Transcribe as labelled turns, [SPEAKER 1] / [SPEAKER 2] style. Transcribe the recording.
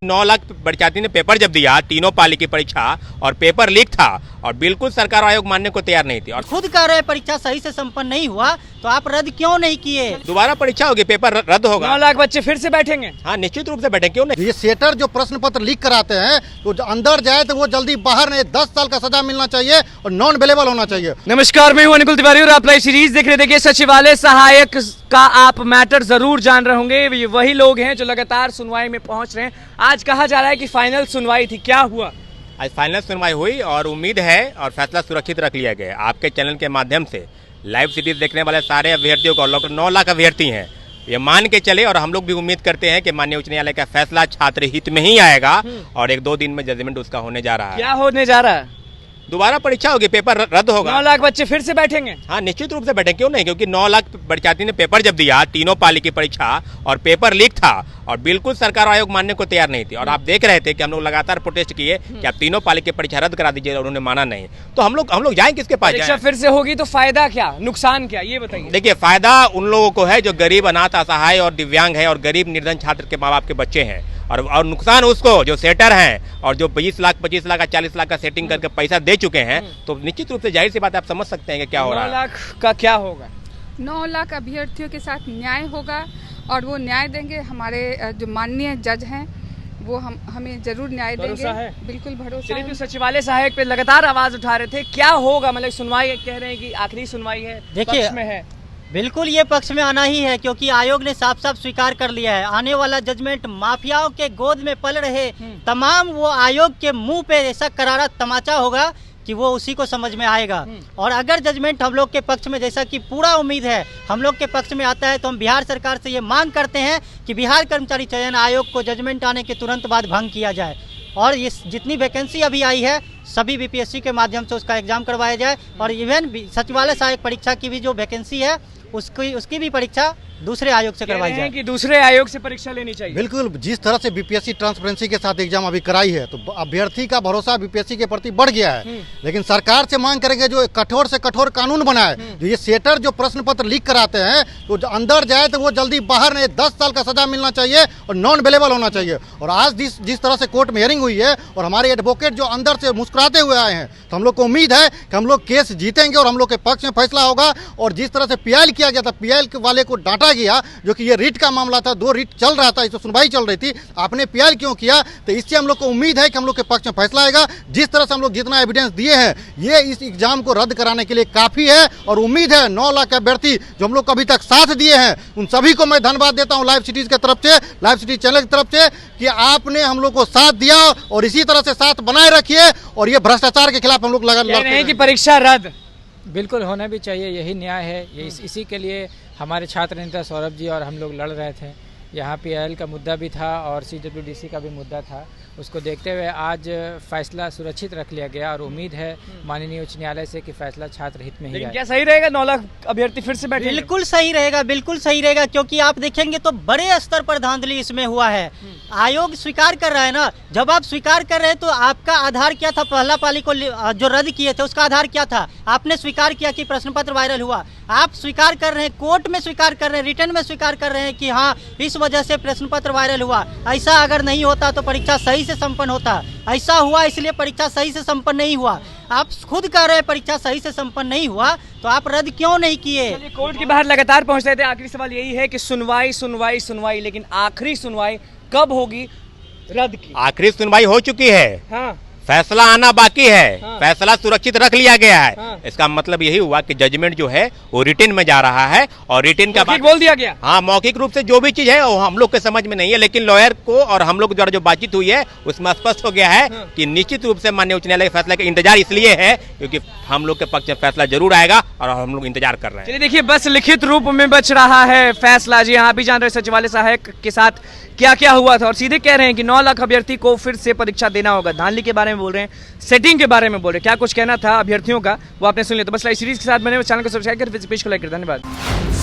[SPEAKER 1] 9 लाख परीक्षार्थी ने पेपर जब दिया, तीनों पाली की परीक्षा, और पेपर लीक था और बिल्कुल सरकार आयोग मानने को तैयार नहीं थी और
[SPEAKER 2] खुद कह रहे परीक्षा सही से संपन्न नहीं हुआ तो आप रद्द क्यों नहीं किए?
[SPEAKER 1] दोबारा परीक्षा होगी, पेपर रद्द होगा।
[SPEAKER 3] 9 लाख बच्चे फिर से बैठेंगे।
[SPEAKER 1] हाँ, निश्चित रूप से बैठे, क्यों नहीं।
[SPEAKER 4] ये सेटर जो प्रश्न पत्र लीक कराते हैं तो जो अंदर जाए तो वो जल्दी बाहर नहीं, 10 साल का सजा मिलना चाहिए और नॉन अवेलेबल होना चाहिए।
[SPEAKER 3] नमस्कार, मैं हूं अनिकुल तिवारी और आप लाइव सीरीज देख रहे। देखिए, सचिवालय सहायक का आप मैटर जरूर जान रहे होंगे। ये वही लोग हैं जो लगातार सुनवाई में पहुंच रहे हैं। आज कहा जा रहा है कि फाइनल सुनवाई थी, क्या हुआ?
[SPEAKER 1] आज फाइनल सुनवाई हुई और उम्मीद है और फैसला सुरक्षित रख लिया गया। आपके चैनल के माध्यम से लाइव सीरीज देखने वाले सारे अभ्यर्थियों को, लगभग 9 लाख अभ्यर्थी हैं, ये मान के चले और हम लोग भी उम्मीद करते हैं कि माननीय उच्च न्यायालय का फैसला छात्र हित में ही आएगा और 1-2 दिन में जजमेंट उसका होने जा रहा है।
[SPEAKER 3] क्या होने जा रहा है?
[SPEAKER 1] दोबारा परीक्षा होगी, पेपर रद्द होगा।
[SPEAKER 3] 9 लाख बच्चे फिर से बैठेंगे।
[SPEAKER 1] हाँ, निश्चित रूप से बैठे, क्यों नहीं, क्योंकि 9 लाख परीक्षार्थी ने पेपर जब दिया, तीनों पाली की परीक्षा, और पेपर लीक था और बिल्कुल सरकार आयोग मानने को तैयार नहीं थी। और आप देख रहे थे कि हम लोग लगातार प्रोटेस्ट किए कि आप तीनों पाली की परीक्षा रद्द करा दीजिए, और उन्होंने माना नहीं। तो हम लोग जाएं किसके पास?
[SPEAKER 3] परीक्षा फिर से होगी तो फायदा क्या, नुकसान क्या, ये बताइए।
[SPEAKER 1] देखिए, फायदा उन लोगों को है जो गरीब, अनाथ, असहाय और दिव्यांग है और गरीब निर्धन छात्र के माँ बाप के बच्चे हैं, और नुकसान उसको जो सेटर हैं और जो 20 लाख 25 लाख 40 लाख का सेटिंग करके पैसा दे चुके हैं। तो निश्चित रूप से जाहिर सी बात आप समझ सकते हैं कि क्या हो रहा है।
[SPEAKER 3] 9 लाख का क्या होगा?
[SPEAKER 5] 9 लाख अभ्यर्थियों के साथ न्याय होगा और वो न्याय देंगे। हमारे जो माननीय जज हैं वो हमें जरूर न्याय देंगे। बिल्कुल भरोसा है।
[SPEAKER 3] तो सचिवालय सहायक पे लगातार आवाज उठा रहे थे, क्या होगा? मतलब सुनवाई कह रहे हैं कि आखिरी सुनवाई है,
[SPEAKER 2] देखिए
[SPEAKER 3] में है।
[SPEAKER 2] बिल्कुल ये पक्ष में आना ही है, क्योंकि आयोग ने साफ साफ स्वीकार कर लिया है। आने वाला जजमेंट माफियाओं के गोद में पल रहे तमाम वो आयोग के मुंह पे ऐसा करारा तमाचा होगा कि वो उसी को समझ में आएगा। और अगर जजमेंट हम लोग के पक्ष में, जैसा कि पूरा उम्मीद है हम लोग के पक्ष में आता है, तो हम बिहार सरकार से ये मांग करते हैं कि बिहार कर्मचारी चयन आयोग को जजमेंट आने के तुरंत बाद भंग किया जाए और ये जितनी वैकेंसी अभी आई है सभी बीपीएससी के माध्यम से उसका एग्जाम करवाया जाए। और इवन सचिवालय सहायक परीक्षा की भी जो वैकेंसी है उसकी भी परीक्षा दूसरे आयोग से करवाई जाए
[SPEAKER 3] कि दूसरे आयोग से परीक्षा लेनी चाहिए।
[SPEAKER 4] बिल्कुल, जिस तरह से बीपीएससी ट्रांसपेरेंसी के साथ एग्जाम अभी कराई है तो अभ्यर्थी का भरोसा बीपीएससी के प्रति बढ़ गया है। लेकिन सरकार से मांग करेंगे जो कठोर से कठोर कानून बनाए। जो ये सेटर जो प्रश्न पत्र लीक कराते हैं तो जो अंदर जाए तो वो जल्दी बाहर नहीं, 10 साल का सजा मिलना चाहिए और नॉन अवेलेबल होना चाहिए। और आज जिस तरह से कोर्ट में हियरिंग हुई है और हमारे एडवोकेट जो अंदर से मुस्कुराते हुए आए हैं, तो हम लोग को उम्मीद है कि हम लोग केस जीतेंगे और हम लोग के पक्ष में फैसला होगा। और जिस तरह से पीआईएल किया गया था, पीआईएल वाले को डांटा गया, जो कि ये रीट का मामला था, 2 रीट चल रहा था, इस सुनवाई चल रही थी, आपने पीआईएल क्यों किया? तो इससे हम लोग को उम्मीद है कि हम लोग के पक्ष में फैसला आएगा। जिस तरह से हम लोग जितना एविडेंस दिए हैं ये इस एग्जाम को रद्द कराने के लिए काफी है। और उम्मीद है 9 लाख अभ्यर्थी जो हम लोग को अभी तक साथ दिए हैं उन सभी को मैं धन्यवाद देता हूं लाइव सिटीज की तरफ से, लाइव सिटीज चैनल की तरफ से, कि आपने हम लोग को साथ दिया और इसी तरह से साथ बनाए रखिए। और ये भ्रष्टाचार के खिलाफ हम लोग लड़ते हैं
[SPEAKER 3] कि परीक्षा रद्द
[SPEAKER 6] बिल्कुल होना भी चाहिए, यही न्याय है। ये इसी के लिए हमारे छात्र नेता सौरभ जी और हम लोग लड़ रहे थे। यहाँ पीआईएल का मुद्दा भी था और सीडब्ल्यूडीसी का भी मुद्दा था। उसको देखते हुए आज फैसला सुरक्षित रख लिया गया और उम्मीद है माननीय उच्च न्यायालय से कि फैसला छात्र हित में ही आए।
[SPEAKER 3] क्या सही रहेगा 9 लाख अभ्यर्थी फिर से बैठे?
[SPEAKER 2] बिल्कुल सही रहेगा, बिल्कुल सही रहेगा, क्योंकि आप देखेंगे तो बड़े स्तर पर धांधली इसमें हुआ है। आयोग स्वीकार कर रहा है ना, जब आप स्वीकार कर रहे हैं तो आपका आधार क्या था? पहला पाली को जो रद्द किए थे उसका आधार क्या था? आपने स्वीकार किया कि प्रश्न पत्र वायरल हुआ। आप स्वीकार कर रहे हैं, कोर्ट में स्वीकार कर रहे हैं, रिटर्न में स्वीकार कर रहे हैं कि हाँ इस वजह से प्रश्न पत्र वायरल हुआ। ऐसा अगर नहीं होता तो परीक्षा सही से संपन्न होता। ऐसा हुआ इसलिए परीक्षा सही से संपन्न नहीं हुआ। आप खुद कह रहे हैं परीक्षा सही से संपन्न नहीं हुआ तो आप रद्द क्यों नहीं किए?
[SPEAKER 3] कोर्ट के बाहर लगातार पहुंच रहे थे। आखिरी सवाल यही है कि सुनवाई सुनवाई सुनवाई, लेकिन आखिरी सुनवाई कब होगी रद्द की?
[SPEAKER 1] आखिरी सुनवाई हो चुकी है।
[SPEAKER 3] हाँ।
[SPEAKER 1] फैसला आना बाकी है।
[SPEAKER 3] हाँ।
[SPEAKER 1] फैसला सुरक्षित रख लिया गया है।
[SPEAKER 3] हाँ।
[SPEAKER 1] इसका मतलब यही हुआ कि जजमेंट जो है वो रिटन में जा रहा है और रिटन का
[SPEAKER 3] बोल दिया गया।
[SPEAKER 1] हाँ, मौखिक रूप से जो भी चीज है वो हम लोग के समझ में नहीं है, लेकिन लॉयर को और हम लोग द्वारा जो बातचीत हुई है उसमें स्पष्ट हो गया है कि निश्चित रूप से माननीय उच्च न्यायालय के फैसले का इंतजार इसलिए है क्योंकि हम लोग के पक्ष में फैसला जरूर आएगा और हम लोग इंतजार कर रहे हैं।
[SPEAKER 3] चलिए देखिए, बस लिखित रूप में बच रहा है फैसला। जी हाँ, अभी जान रहे सचिवालय सहायक के साथ क्या क्या हुआ था और सीधे कह रहे हैं कि 9 लाख अभ्यर्थी को फिर से परीक्षा देना होगा। धांधली के बारे में बोल रहे हैं, सेटिंग के बारे में बोल रहे हैं। क्या कुछ कहना था अभ्यर्थियों का वो आपने सुन लिया। तो बस लाइव सीरीज के साथ बने चैनल को सब्सक्राइब कर पेज को लाइक कर। धन्यवाद।